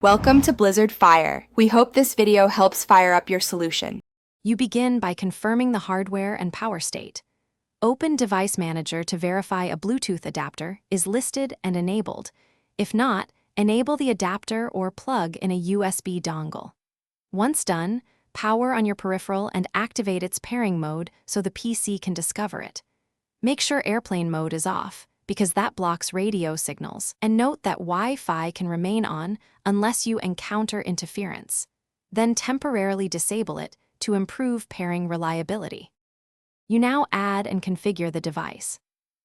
Welcome to Blizzard Fire. We hope this video helps fire up your solution. You begin by confirming the hardware and power state. Open Device Manager to verify a Bluetooth adapter is listed and enabled. If not, enable the adapter or plug in a USB dongle. Once done, power on your peripheral and activate its pairing mode so the PC can discover it. Make sure airplane mode is off, because that blocks radio signals. And note that Wi-Fi can remain on unless you encounter interference. Then temporarily disable it to improve pairing reliability. You now add and configure the device.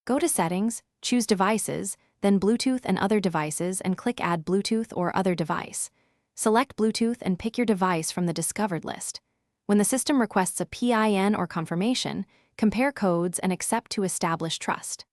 Go to Settings, choose Devices, then Bluetooth and Other Devices, and click Add Bluetooth or Other Device. Select Bluetooth and pick your device from the discovered list. When the system requests a PIN or confirmation, compare codes and accept to establish trust.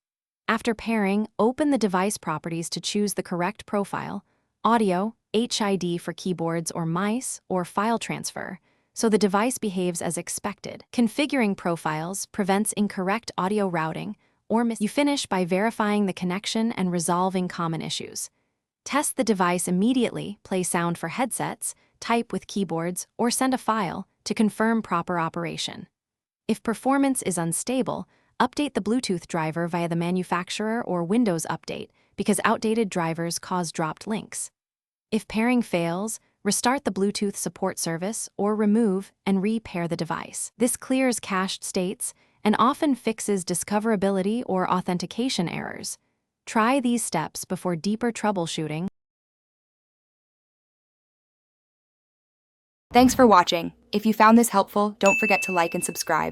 After pairing, open the device properties to choose the correct profile, audio, HID for keyboards or mice, or file transfer, so the device behaves as expected. Configuring profiles prevents incorrect audio routing or You finish by verifying the connection and resolving common issues. Test the device immediately, play sound for headsets, type with keyboards, or send a file to confirm proper operation. If performance is unstable, update the Bluetooth driver via the manufacturer or Windows Update because outdated drivers cause dropped links. If pairing fails, restart the Bluetooth support service or remove and repair the device. This clears cached states and often fixes discoverability or authentication errors. Try these steps before deeper troubleshooting. Thanks for watching. If you found this helpful, don't forget to like and subscribe.